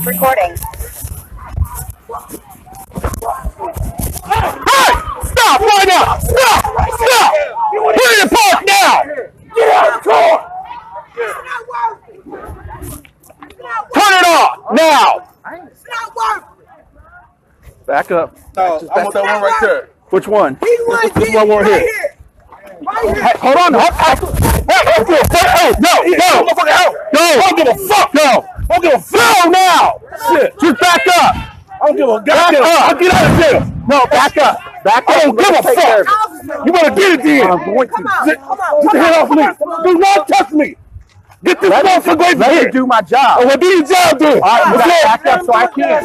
Recording. Hey! Stop right now! Stop! Stop! Put it in park now! Get out of the car! Turn it off now! It's not worth it. Back up. No, I want that one right there. Which one? This one more here. Right here. Hey, hold on. Hey, no! I don't give a fuck! No! I don't give a fuck now! Shit! Just back up! I don't give a goddamn I'll get out of jail! No, back up! Back up! I don't give a fuck! You better get it then! I'm going to. Get the head off me! Do not touch me! Get this motherfucker away from here! Let me do my job! Oh, well, do your job then! Alright, back up so I can.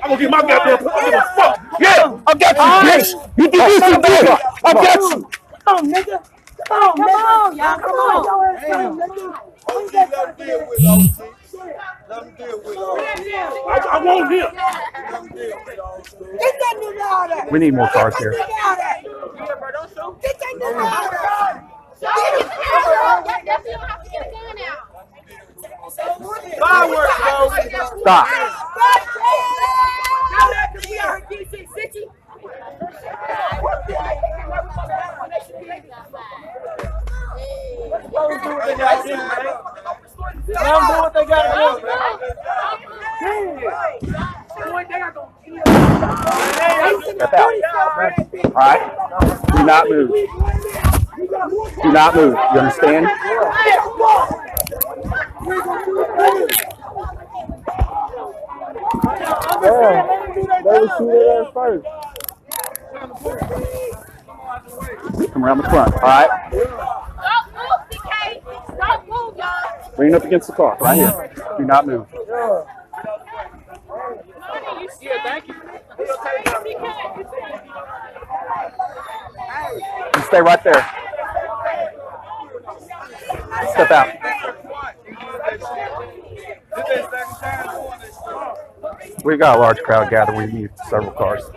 I'm gonna get my goddamn fuck. Yeah, I got you, bitch. You do this and that. I got you. Come on, nigga. Come on, y'all. Come on. Let him deal with it, I want him. Get that nigga out of there. We need more cars here. Get that nigga out of there. Get that nigga out of there. Fireworks, bro. Stop. Let them do what they gotta do, man. Step out. All right. Do not move. Do not move. You understand? Come around the front. All right. Don't move, DK. Don't move, y'all. Lean up against the car. Right here. Do not move. You stay right there. Step out. We got a large crowd gathered. We need several cars.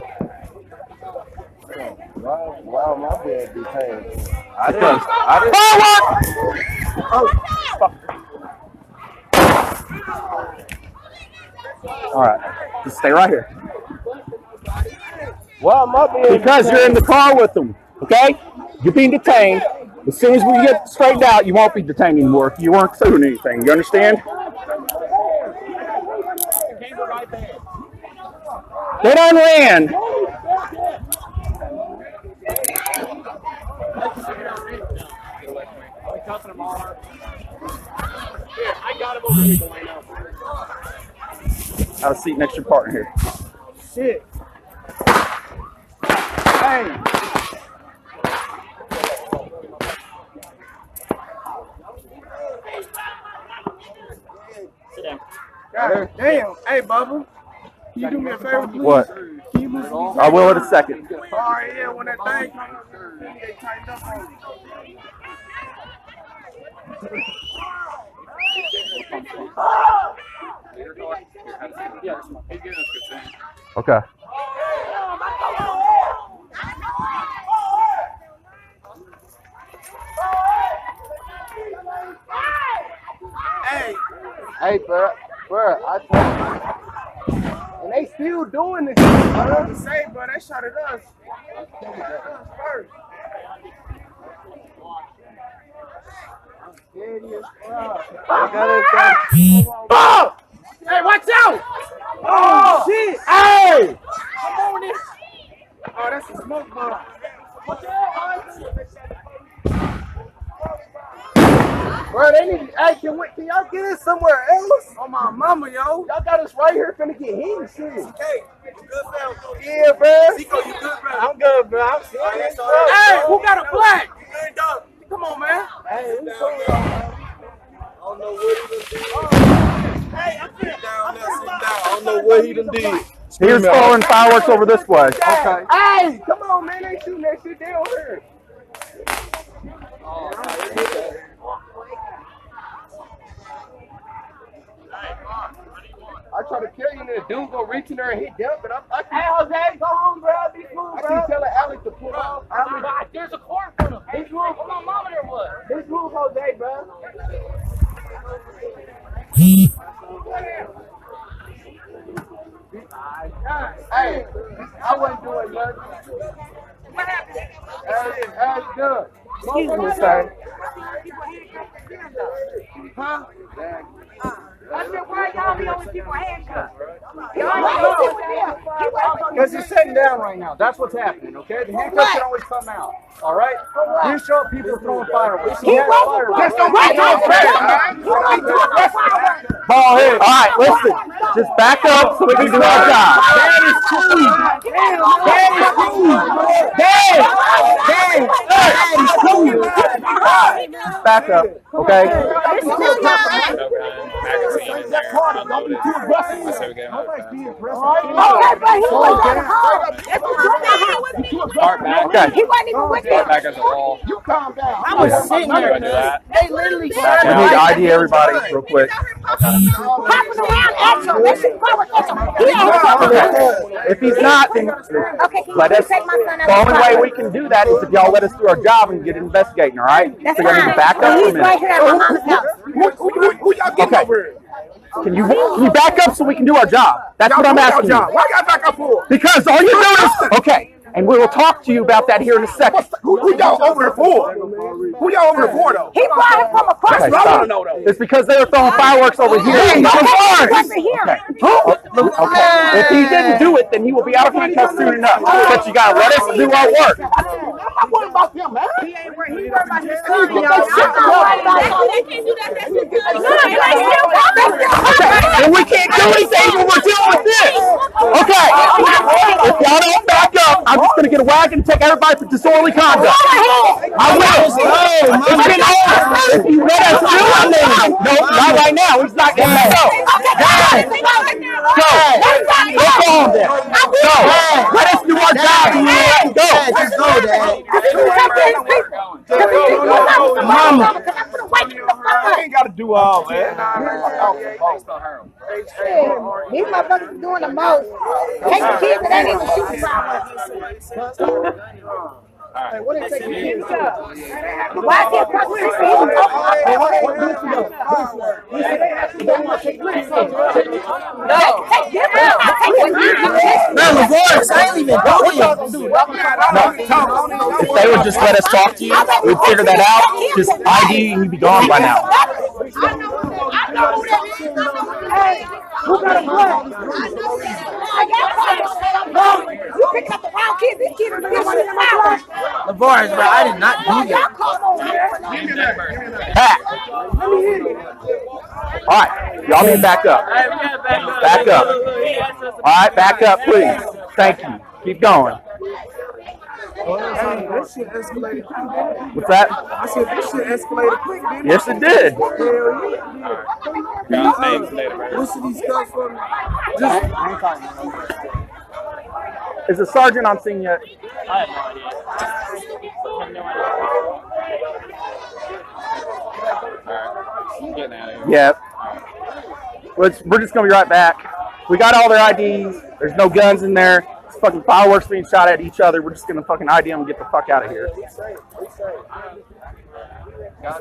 Wow, my bad detained. I didn't. Oh, fuck. All right. Just stay right here. Wow, my bad. Because you're in the car with them, okay? You're being detained. As soon as we get straightened out, you won't be detained anymore. You weren't doing anything. You understand? They done ran. Have a seat next to your partner here. Shit. Hey. Sit down. God damn. Hey, Bubba. Can you do me a favor, please? What? Can you move these I will in a second. All right, yeah, when that thing comes up, they tighten up on Okay. Hey, bro, I told you. And they still doing this. I have to say, bro, they shot at us. First. I'm scared as fuck. Oh! Hey, watch out! Oh, shit! Hey! Come on in. Oh, that's a smoke bomb. Bro, they need to ask you, can y'all get us somewhere else? Oh, my mama, yo. Y'all got us right here finna get hit and shit. Okay, you good, fam? Yeah, bro. Zico, you good, bro? I'm good, bro. I'm serious, bro. Hey, who got a black? You good, dog? Come on, man. Hey, it's so I don't know what he done did. Hey, I'm down there, sit down. I don't know what he done did. He was throwing fireworks over this way. Okay. Hey, come on, man. They shooting that shit down here. I try to kill you, and the dude go reach in there and hit them, but hey, Jose, go home, bro. Be cool, bro. I keep telling Alex to pull off. There's a car in front of him. This room, my mama there was. This move, Jose, bro. Hey, I wasn't doing nothing. That's good. Excuse me, sir. Huh? I said, why y'all the only people handcuffed? Because he's sitting down right now. That's what's happening, okay? The handcuffs can always come out. All right? You show up, people throwing fireworks. He has fireworks. Ball head. All right, listen. Just back up so we can do our job. That is cool. That is cool. That is cool. Back up, okay? Okay. He wasn't even with them. Back as a wall. You calm down. I was sitting there. They literally We need to ID everybody real quick. Hopping around at you. Let's see power at you. If he's not, then Okay, can let you us. take my son out The of only the way car? we can do that is if y'all let us do our job and get investigating, all right? That's So you need to fine. back up for a He's right minute. here at my mom's house. Who y'all getting Okay. over here? Can you back up so we can do our job? That's what I'm asking you. Why y'all back up for? Because all you do is okay. And we will talk to you about that here in a second. Who y'all over here for? Who y'all over here for, though? He brought him from across Okay, the I stop. want to know, though. It's because they were throwing fireworks over here. He Okay. wasn't here. Okay. If he didn't do it, then he will be out of handcuffs soon enough. But you gotta let us do our work. I'm not worried about them, man. He worried about his son. They can't do that. That's his son. Okay. And we can't do anything when we're dealing with this. Okay. If y'all don't back up, I'm just gonna get a wagon and take everybody for disorderly conduct. I will. It's been over. If you let us do it, no, not right now. He's not getting back up. Go. Let's go on then. Go. Let us do our job and you let us go. Just go, Dad. Mama. I ain't got to do all that. These motherfuckers doing the most. Take the kids that ain't even shooting fireworks. Hey, what is taking kids? Why is he across the street? He was If they would just let us talk to you, we'd figure that out. Just ID and you'd be gone by now. I know who that is. Hey, who got a gun? You picking up the wrong kids. These kids are still running the mouth. LeVar, bro, I did not do Y'all that. come over here. Pat. All right. Y'all need to back up. Back up. All right. Back up, please. Thank you. Keep going. That shit escalated quick, didn't it? What's that? I said, this shit escalated quick, didn't it? Yes, it did. Listen to these stuff for me. Is the sergeant on scene yet? I have no idea. Getting out of here. Yeah. We're just gonna be right back. We got all their IDs. There's no guns in there. It's fucking fireworks being shot at each other. We're just gonna fucking ID them and get the fuck out of here.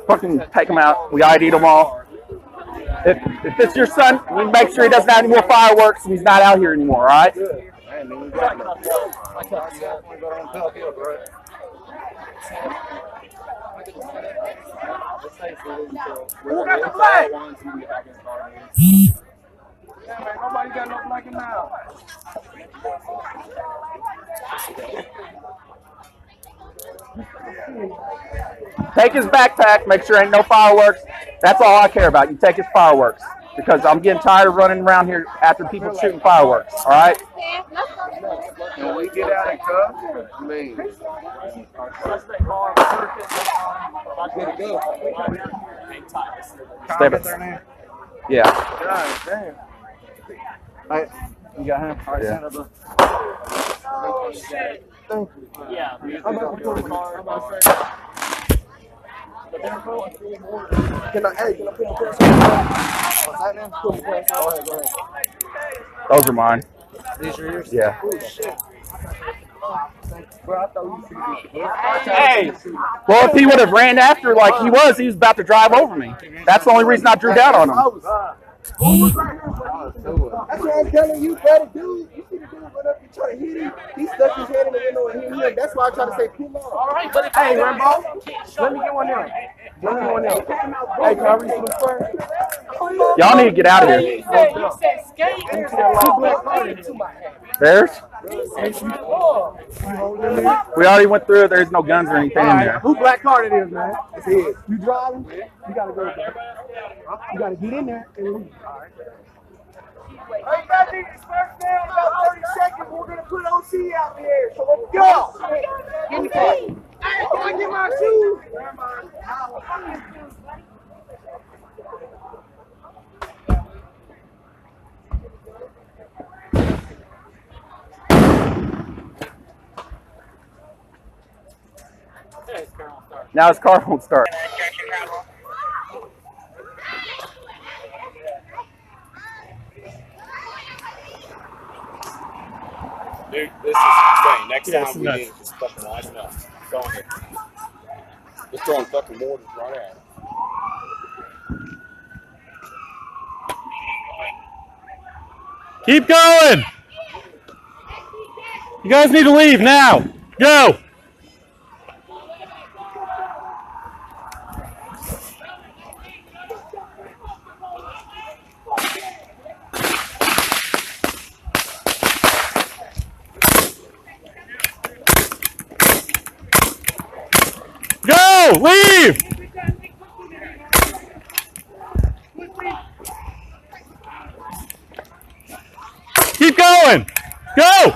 Fucking take them out. We ID'd them all. If it's your son, we make sure he doesn't have any more fireworks and he's not out here anymore, all right? Who got the flag? Yeah, man, nobody got no flag now. Take his backpack, make sure ain't no fireworks. That's all I care about. You take his fireworks. Because I'm getting tired of running around here after people shooting fireworks, all right? When we get out of cuff, I mean, Stay back. Yeah. God damn. Hey, you got him? All right, Yeah. Santa, bro. Thank you. Yeah. I'm about to put a car. Can I put my pants on? Put my pants on. Go ahead, go ahead. Those are mine. These are yours? Yeah. Oh, shit. Bro, I thought you Hey! Well, if he would have ran after like he was about to drive over me. That's the only reason I drew down on him. That's what I'm telling you, buddy. Dude, you see the dude run up and try to hit him. He stuck his head in the window and hit him. That's why I try to say pull off. All right, but Hey, Rambo, let me get one there. Let me get one there. Hey, can I reach for the first? Y'all need to get out of here. he said skate. Bears? We already went through it. There's no guns or anything in there. Who black card it is, man? It's his. You driving? You gotta go. You gotta get in there and leave. All right. Hey, you guys need this first down about 30 seconds. We're gonna put OC out here. So let's go. Give me that. Hey, can I get my shoes? Now his car won't start. Dude, this is insane. Next time we need to just fucking light them up. Go on here. Just throwing fucking mortars right at it. Keep going. You guys need to leave now. Go. Go. Leave. Keep going. Go.